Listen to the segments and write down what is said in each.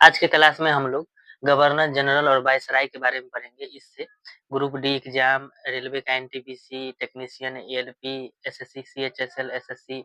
आज के क्लास में हम लोग गवर्नर जनरल और वायसराय के बारे में पढ़ेंगे। इससे ग्रुप डी एग्जाम, रेलवे का NTPC, technician, ALP, SSC, CHSL, SSC,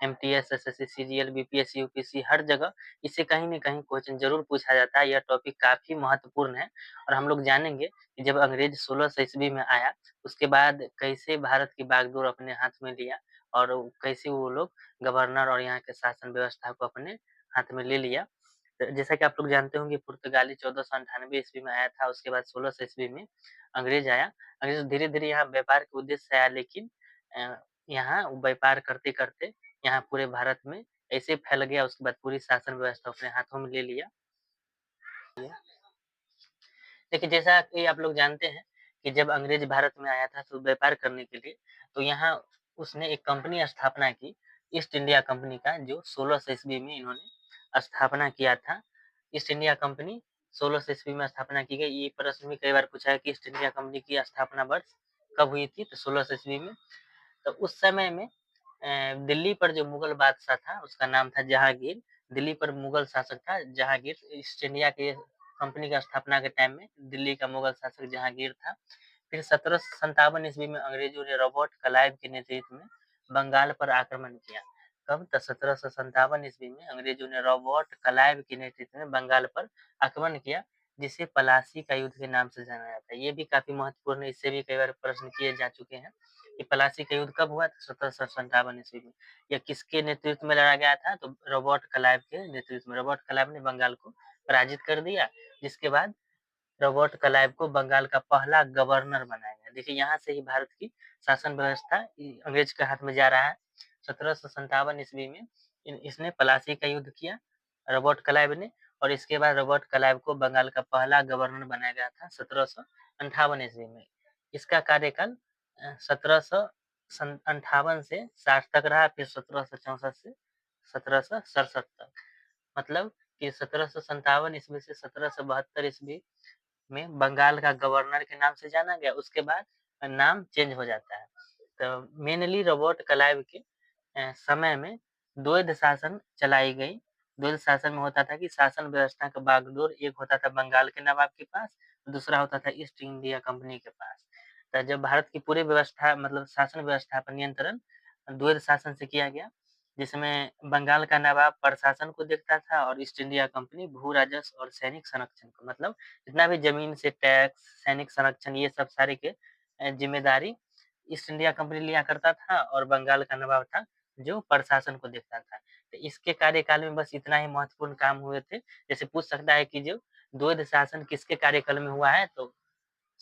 MTS, SSC, CGL, BPSC, UPSC हर जगह इससे कहीं न कहीं क्वेश्चन ज़रूर पूछा जाता है। यह टॉपिक काफ़ी महत्वपूर्ण है और हम लोग जानेंगे कि जब अंग्रेज 1600 ईस्वी में आया, उसके बाद कैसे भारत की बागडोर अपने हाथ में लिया और कैसे वो लोग गवर्नर और यहाँ के शासन व्यवस्था को अपने हाथ में ले लिया। जैसा कि आप लोग जानते होंगे पुर्तगाली 1498 ईस्वी में आया था, उसके बाद 1600 ईस्वी में अंग्रेज आया। अंग्रेज धीरे-धीरे यहाँ व्यापार के उद्देश्य से आया, लेकिन यहाँ व्यापार करते-करते यहाँ पूरे भारत में ऐसे फैल गया, उसके बाद पूरी शासन व्यवस्था अपने हाथों में ले लिया। देखिए, जैसा कि आप लोग जानते हैं कि जब अंग्रेज भारत में आया था तो व्यापार करने के लिए, तो यहाँ उसने एक कंपनी स्थापना की, ईस्ट इंडिया कंपनी का, जो 1600 ईस्वी में इन्होंने स्थापना किया था। ईस्ट इंडिया कंपनी 1600 ईस्वी में स्थापना की गई। ये प्रश्न भी कई बार पूछा है कि ईस्ट इंडिया कंपनी की स्थापना वर्ष कब हुई थी? तो 1600 ईस्वी में। तो उस समय में दिल्ली पर जो मुगल बादशाह था उसका नाम था जहांगीर। दिल्ली पर मुगल शासक था जहांगीर। ईस्ट इंडिया के कंपनी की स्थापना के टाइम में दिल्ली का मुगल शासक जहांगीर था। फिर 1757 ईस्वी में अंग्रेजों ने रॉबर्ट क्लाइव के नेतृत्व में बंगाल पर आक्रमण किया। कब? तो 1757 ईस्वी में अंग्रेजों ने रॉबर्ट क्लाइव के नेतृत्व में बंगाल पर आक्रमण किया, जिसे प्लासी का युद्ध के नाम से जाना जाता है। ये भी काफी महत्वपूर्ण है, इससे भी कई बार प्रश्न किए जा चुके हैं कि प्लासी का युद्ध कब हुआ था? 1757 ईस्वी में। यह किसके नेतृत्व में लड़ा गया था? तो रॉबर्ट क्लाइव के नेतृत्व में। रॉबर्ट क्लाइव ने बंगाल को पराजित कर दिया, जिसके बाद रॉबर्ट क्लाइव को बंगाल का पहला गवर्नर बनाया गया। देखिए, यहाँ से ही भारत की शासन व्यवस्था अंग्रेज के हाथ में जा रहा है। 1757 ईस्वी में इसने प्लासी का युद्ध किया, रॉबर्ट क्लाइव ने, और इसके बाद रॉबर्ट क्लाइव को बंगाल का पहला गवर्नर बनाया गया था 1758 ईस्वी में। इसका कार्यकाल 1758 से 60 तक रहा, फिर 1764 से 1767 तक। मतलब कि 1757 ईस्वी से 1772 ईस्वी में बंगाल का गवर्नर के नाम से जाना गया, उसके बाद नाम चेंज हो जाता है। तो मेनली रॉबर्ट क्लाइव के समय में द्वैध शासन चलाई गई। द्वैध शासन में होता था कि शासन व्यवस्था का बागडोर एक होता था बंगाल के नवाब के पास, दूसरा होता था ईस्ट इंडिया कंपनी के पास। तो जब भारत की पूरी व्यवस्था मतलब शासन व्यवस्था पर नियंत्रण द्वैध शासन से किया गया, जिसमें बंगाल का नवाब प्रशासन को देखता था और ईस्ट इंडिया कंपनी भू राजस्व और सैनिक संरक्षण को, मतलब जितना भी जमीन से टैक्स, सैनिक संरक्षण, ये सब सारे के जिम्मेदारी ईस्ट इंडिया कंपनी लिया करता था, और बंगाल का नवाब था जो प्रशासन को देखता था। तो इसके कार्यकाल में बस इतना ही महत्वपूर्ण काम हुए थे। जैसे पूछ सकता है कि जो द्वैध शासन किसके कार्यकाल में हुआ है, तो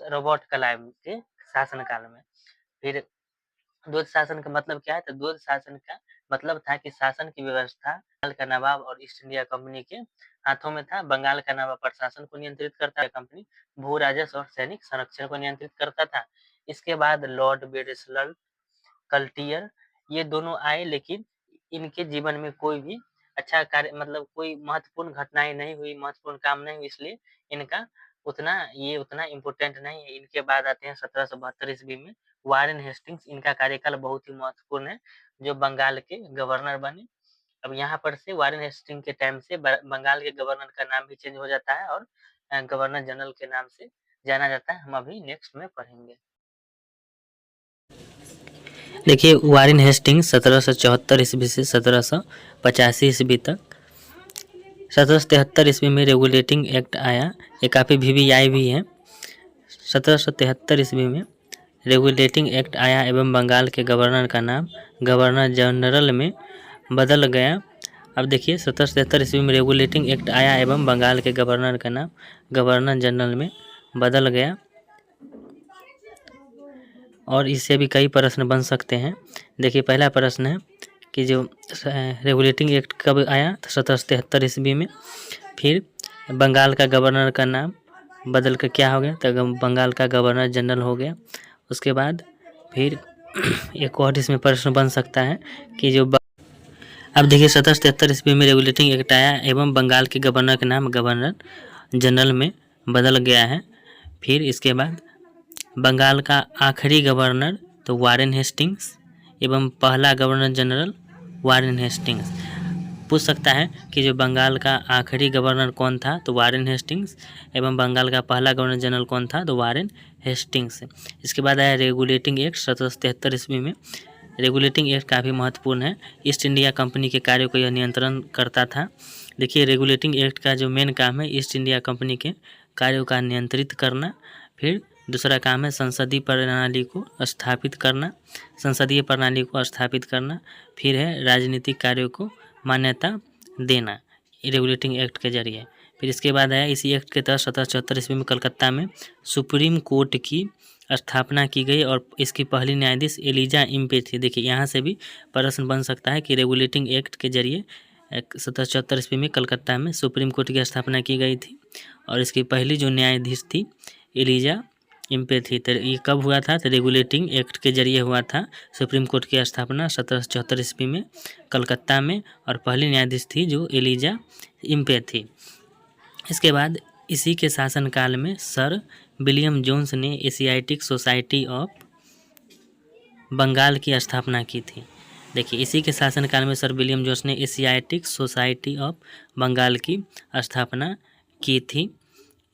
रॉबर्ट क्लाइव के शासनकाल में। फिर द्वैध शासन का मतलब क्या है? तो द्वैध शासन का मतलब था कि शासन की व्यवस्था बंगाल का नवाब और ईस्ट इंडिया कंपनी के हाथों में था। बंगाल का नवाब प्रशासन को नियंत्रित करता है, कंपनी भू राजस्व और सैनिक संरक्षण को नियंत्रित करता था। इसके बाद लॉर्ड बेरिस्लट कल्टियर, ये दोनों आए, लेकिन इनके जीवन में कोई भी अच्छा कार्य मतलब कोई महत्वपूर्ण घटनाएं नहीं हुई, महत्वपूर्ण काम नहीं हुई, इसलिए इनका उतना इम्पोर्टेंट नहीं है। इनके बाद आते हैं 1772 ईस्वी में वारेन हेस्टिंग्स। इनका कार्यकाल बहुत ही महत्वपूर्ण है, जो बंगाल के गवर्नर बने। अब यहाँ पर से वारेन हेस्टिंग के टाइम से बंगाल के गवर्नर का नाम भी चेंज हो जाता है और गवर्नर जनरल के नाम से जाना जाता है। हम अभी नेक्स्ट में पढ़ेंगे। देखिए, वारेन हेस्टिंग्स 1774 ईस्वी से 1785 ईस्वी तक। 1773 ईस्वी में रेगुलेटिंग एक्ट आया, ये काफ़ी वीवीआई भी है। 1773 ईस्वी में रेगुलेटिंग एक्ट आया एवं बंगाल के गवर्नर का नाम गवर्नर जनरल में बदल गया। अब देखिए, 1773 ईस्वी में रेगुलेटिंग एक्ट आया एवं बंगाल के गवर्नर का नाम गवर्नर जनरल में बदल गया, और इससे भी कई प्रश्न बन सकते हैं। देखिए, पहला प्रश्न है कि जो रेगुलेटिंग एक्ट कब आया? तो 1773 ईस्वी में। फिर बंगाल का गवर्नर का नाम बदल कर क्या हो गया? तो बंगाल का गवर्नर जनरल हो गया। उसके बाद फिर एक और इसमें प्रश्न बन सकता है कि जो अब देखिए, 1773 ईस्वी में रेगुलेटिंग एक्ट आया एवं बंगाल के गवर्नर का नाम गवर्नर जनरल में बदल गया है। फिर इसके बाद बंगाल का आखिरी गवर्नर तो वारेन हेस्टिंग्स एवं पहला गवर्नर जनरल वारेन हेस्टिंग्स। पूछ सकता है कि जो बंगाल का आखिरी गवर्नर कौन था, तो वारेन हेस्टिंग्स। एवं बंगाल का पहला गवर्नर जनरल कौन था, तो वारेन हेस्टिंग्स। इसके बाद आया रेगुलेटिंग एक्ट 1773 ईस्वी में। रेगुलेटिंग एक्ट काफ़ी महत्वपूर्ण है। ईस्ट इंडिया कंपनी के कार्यों को यह नियंत्रण करता था। देखिए, रेगुलेटिंग एक्ट का जो मेन काम है ईस्ट इंडिया कंपनी के कार्यों का नियंत्रित करना। फिर दूसरा काम है संसदीय प्रणाली को स्थापित करना, संसदीय प्रणाली को स्थापित करना। फिर है राजनीतिक कार्यों को मान्यता देना रेगुलेटिंग एक्ट के जरिए। फिर इसके बाद आया इसी एक्ट के तहत 1774 ईस्वी में कलकत्ता में सुप्रीम कोर्ट की स्थापना की गई और इसकी पहली न्यायाधीश एलिजा इम्पे थी। देखिए, यहाँ से भी प्रश्न बन सकता है कि रेगुलेटिंग एक्ट के जरिए 1774 ईस्वी में कलकत्ता में सुप्रीम कोर्ट की स्थापना की गई थी और इसकी पहली जो न्यायाधीश थी एलिजा इम्पे थी। तो ये कब हुआ था, तो रेगुलेटिंग एक्ट के जरिए हुआ था सुप्रीम कोर्ट की स्थापना 1774 ईस्वी में कलकत्ता में और पहली न्यायाधीश थी जो एलिजा इम्पे थी। इसके बाद इसी के शासनकाल में सर विलियम जोन्स ने एशियाटिक सोसाइटी ऑफ बंगाल की स्थापना की थी। देखिए, इसी के शासनकाल में सर विलियम जोन्स ने एशियाटिक सोसाइटी ऑफ बंगाल की स्थापना की थी।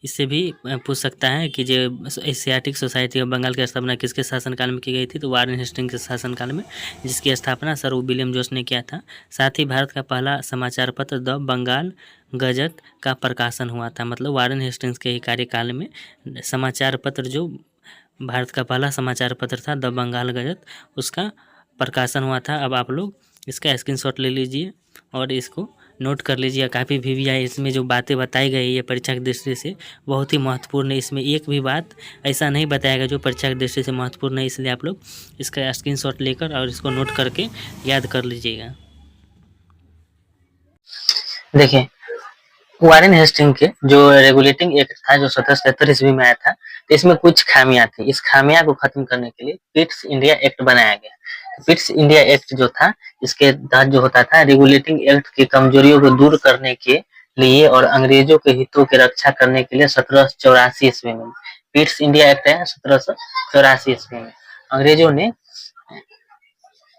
इससे भी पूछ सकता है कि जो एशियाटिक सोसाइटी ऑफ बंगाल की स्थापना किसके शासनकाल में की गई थी, तो वारेन हेस्टिंग्स के शासनकाल में, जिसकी स्थापना सर विलियम जोन्स ने किया था। साथ ही भारत का पहला समाचार पत्र द बंगाल गजट का प्रकाशन हुआ था। मतलब वारेन हेस्टिंग्स के ही कार्यकाल में समाचार पत्र, जो भारत का पहला समाचार पत्र था द बंगाल गजट, उसका प्रकाशन हुआ था। अब आप लोग इसका स्क्रीनशॉट ले लीजिए और इसको नोट कर लीजिए। काफ़ी वीवीआई इसमें जो बातें बताई गई है ये परीक्षा की दृष्टि से बहुत ही महत्वपूर्ण है। इसमें एक भी बात ऐसा नहीं बताया गया जो परीक्षा की दृष्टि से महत्वपूर्ण है, इसलिए आप लोग इसका स्क्रीनशॉट लेकर और इसको नोट करके याद कर लीजिएगा। देखिए, वारेन हेस्टिंग के जो रेगुलेटिंग एक्ट था जो 1773 ईस्वी में आया था, तो इसमें कुछ खामियां थी। इस खामियां को खत्म करने के लिए पिट्स इंडिया एक्ट बनाया गया। पिट्स इंडिया एक्ट जो था, इसके तहत जो होता था, रेगुलेटिंग एक्ट की कमजोरियों को दूर करने के लिए और अंग्रेजों के हितों की रक्षा करने के लिए 1784 ईस्वी में पिट्स इंडिया एक्ट है 1784 ईस्वी में अंग्रेजों ने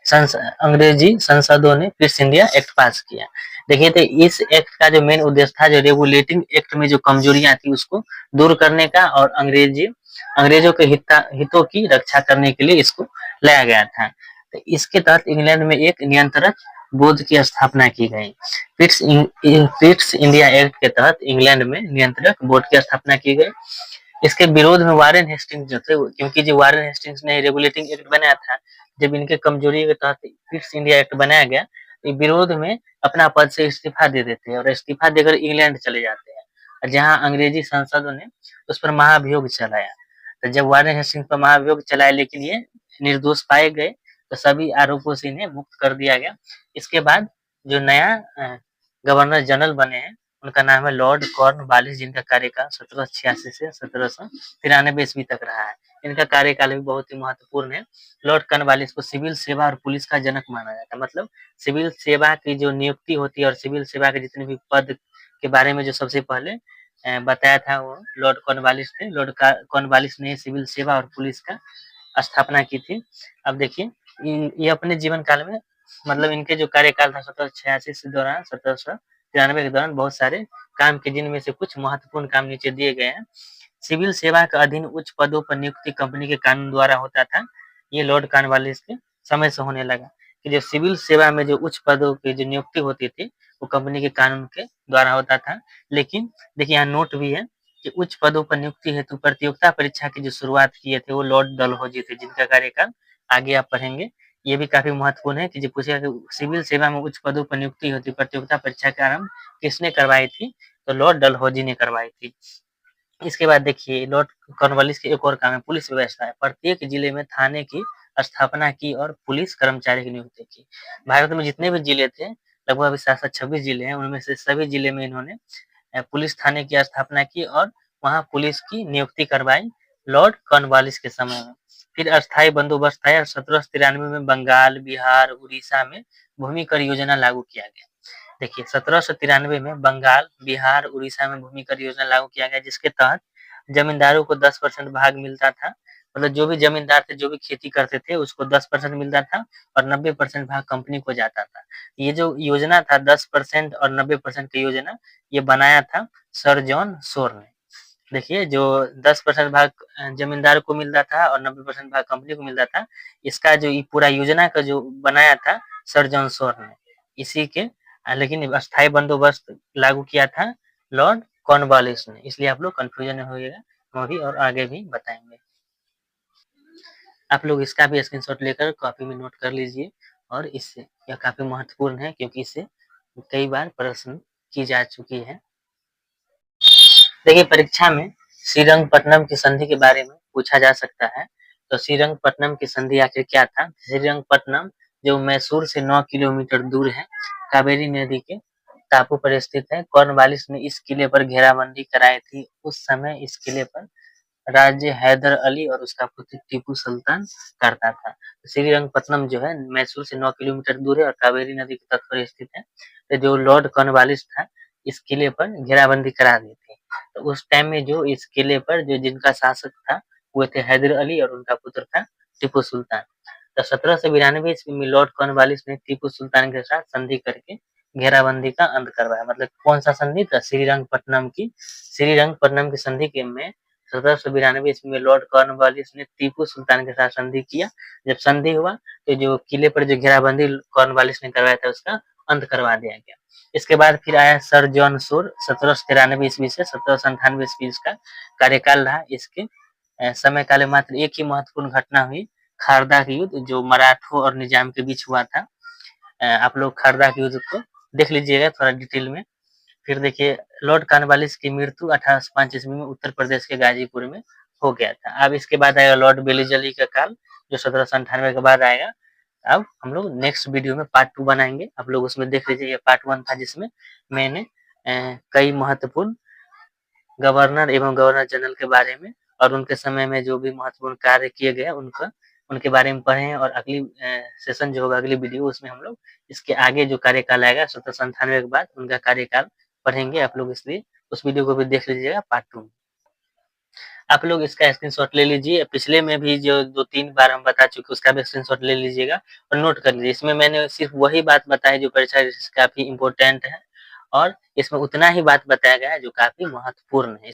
अंग्रेजी संसदों ने पिट्स इंडिया एक्ट पास किया। देखिए, तो इस एक्ट का जो मेन उद्देश्य था, जो रेगुलेटिंग एक्ट में जो कमजोरियां थी उसको दूर करने का और अंग्रेजों के हितों की रक्षा करने के लिए इसको लाया गया था। तो इसके तहत इंग्लैंड में एक नियंत्रक बोर्ड की स्थापना की गई। पिट्स इंडिया एक्ट के तहत इंग्लैंड में नियंत्रक बोर्ड की स्थापना की गई। इसके विरोध में वारेन हेस्टिंग्स जो थे, क्योंकि जो वारेन हेस्टिंग्स ने रेगुलेटिंग एक्ट बनाया था, जब इनके कमजोरी के तहत पिट्स इंडिया एक्ट बनाया गया, तो विरोध में अपना पद से इस्तीफा दे देते हैं और इस्तीफा देकर इंग्लैंड चले जाते हैं, जहां अंग्रेजी सांसदों ने उस पर महाभियोग चलाया। तो जब वारेन हेस्टिंग्स पर महाभियोग चलाया लेकिन ये निर्दोष पाए गए, तो सभी आरोपों से इन्हें मुक्त कर दिया गया। इसके बाद जो नया गवर्नर जनरल बने हैं उनका नाम है लॉर्ड कॉर्नवालिस, जिनका कार्यकाल 1786 से 1793 ईस्वी तक रहा है। इनका कार्यकाल भी बहुत ही महत्वपूर्ण है। लॉर्ड कॉर्नवालिस को सिविल सेवा और पुलिस का जनक माना जाता है। मतलब सिविल सेवा की जो नियुक्ति होती है और सिविल सेवा के जितने भी पद के बारे में जो सबसे पहले बताया था वो लॉर्ड कॉर्नवालिस थे। लॉर्ड कॉर्नवालिस ने सिविल सेवा और पुलिस का स्थापना की थी। अब देखिए, ये अपने जीवन काल में, मतलब इनके जो कार्यकाल था 1786 से दौरान 1793 के दौरान बहुत सारे काम के, जिनमें से कुछ महत्वपूर्ण काम नीचे दिए गए हैं। सिविल सेवा के अधीन उच्च पदों पर नियुक्ति कंपनी के कानून द्वारा होता था। ये लॉर्ड कॉर्नवालिस के समय से होने लगा कि जो सिविल सेवा में जो उच्च पदों की जो नियुक्ति होती थी वो कंपनी के कानून के द्वारा होता था। लेकिन देखिए, यहाँ नोट भी है कि उच्च पदों पर नियुक्ति हेतु प्रतियोगिता परीक्षा की जो शुरुआत किए थे वो लॉर्ड डलहौजी थे, जिनका कार्यकाल आगे आप पढ़ेंगे। ये भी काफी महत्वपूर्ण है कि जो पूछेगा कि सिविल सेवा में उच्च पदों पर नियुक्ति होती प्रतियोगिता परीक्षा का आरंभ किसने करवाई थी, तो लॉर्ड डलहौजी ने करवाई थी। इसके बाद देखिए, लॉर्ड कॉर्नवालिस के एक और काम है पुलिस व्यवस्था है। प्रत्येक जिले में थाने की स्थापना की और पुलिस कर्मचारी की नियुक्ति की। भारत में जितने भी जिले थे, लगभग अभी 726 जिले हैं, उनमें से सभी जिले में इन्होंने पुलिस थाने की स्थापना की और वहां पुलिस की नियुक्ति करवाई लॉर्ड कॉर्नवालिस के समय में। फिर अस्थायी बंदोबस्त आया। 1793 में बंगाल, बिहार, उड़ीसा में भूमि कर योजना लागू किया गया। देखिए, 1793 में बंगाल, बिहार, उड़ीसा में भूमि कर योजना लागू किया गया, जिसके तहत जमींदारों को 10% भाग मिलता था मतलब जो भी ज़मींदार थे, जो भी खेती करते थे, उसको 10% मिलता था और 90% भाग कंपनी को जाता था। ये जो योजना था 10% और 90% की योजना, ये बनाया था सर जॉन शोर ने। देखिए जो 10% भाग ज़मींदार को मिलता था और 90% भाग कंपनी को मिलता था, इसका जो ये पूरा योजना का जो बनाया था सर जॉन शोर ने, इसी के लेकिन अस्थायी बंदोबस्त लागू किया था लॉर्ड कॉर्नवालिस ने, इसलिए आप लोग कन्फ्यूज़न में होइएगा, हम अभी और आगे भी बताएँगे। आप लोग इसका भी स्क्रीनशॉट लेकर कॉपी में नोट कर लीजिए और इससे यह काफ़ी महत्वपूर्ण है क्योंकि इससे कई बार प्रश्न की जा चुकी है। देखिए परीक्षा में श्रीरंगपट्टनम की संधि के बारे में पूछा जा सकता है। तो श्रीरंगपट्टनम की संधि आखिर क्या था? श्रीरंगपट्टनम जो मैसूर से 9 किलोमीटर दूर है, कावेरी नदी के टापू पर स्थित है। कॉर्नवालिस ने इस किले पर घेराबंदी कराई थी। उस समय इस किले पर राज्य हैदर अली और उसका पुत्र टीपू सुल्तान करता था। श्रीरंगपट्टनम जो है मैसूर से 9 किलोमीटर दूर है और कावेरी नदी के तट पर स्थित है। तो जो लॉर्ड कॉर्नवालिस था, इस किले पर घेराबंदी करा दी थी। तो उस टाइम में जो इस किले पर जो जिनका शासक था, वो थे हैदर अली और उनका पुत्र था टीपू सुल्तान। तो 1792 ईस्वी में लॉर्ड कॉर्नवालिस ने टीपू सुल्तान के साथ संधि करके घेराबंदी का अंत करवाया। मतलब कौन सा संधि था? श्रीरंगपट्टनम की। श्रीरंगपट्टनम की संधि के में 1792 ईस्वी में लॉर्ड कॉर्नवालिस ने टीपू सुल्तान के साथ संधि किया। जब संधि हुआ तो जो किले पर जो घेराबंदी कॉर्नवालिस ने करवाया था उसका अंत करवा दिया गया। इसके बाद फिर आया सर जॉन शोर 1793 ईस्वी से 1798 ईस्वी इसका कार्यकाल रहा। इसके समय काल में मात्र एक ही महत्वपूर्ण घटना हुई, खारदा का युद्ध जो मराठों और निजाम के बीच हुआ था। आप लोग खारदा के युद्ध को देख लीजिएगा थोड़ा डिटेल में। फिर देखिए लॉर्ड कॉर्नवालिस की मृत्यु 1805 ईस्वी में उत्तर प्रदेश के गाजीपुर में हो गया था। अब इसके बाद आएगा लॉर्ड बेलीजली का काल जो 1798 के बाद आएगा। अब हम लोग नेक्स्ट वीडियो में पार्ट 2 बनाएंगे। आप लोग उसमें देख लीजिए, ये पार्ट 1 था जिसमें मैंने कई महत्वपूर्ण गवर्नर एवं गवर्नर जनरल के बारे में और उनके समय में जो भी महत्वपूर्ण कार्य किए गए उनका उनके बारे में पढ़े हैं। और अगली सेशन जो होगा, अगली वीडियो, उसमें हम लोग इसके आगे जो कार्यकाल आएगा 1798 के बाद उनका कार्यकाल पढ़ेंगे आप लोग, इसलिए उस वीडियो को भी देख लीजिएगा पार्ट 2 में। आप लोग इसका स्क्रीनशॉट ले लीजिए। पिछले में भी जो 2-3 बार हम बता चुके उसका भी स्क्रीनशॉट ले लीजिएगा और नोट कर लीजिए। इसमें मैंने सिर्फ वही बात बताई जो परीक्षा काफ़ी इम्पोर्टेंट है और इसमें उतना ही बात बताया गया है जो काफ़ी महत्वपूर्ण है।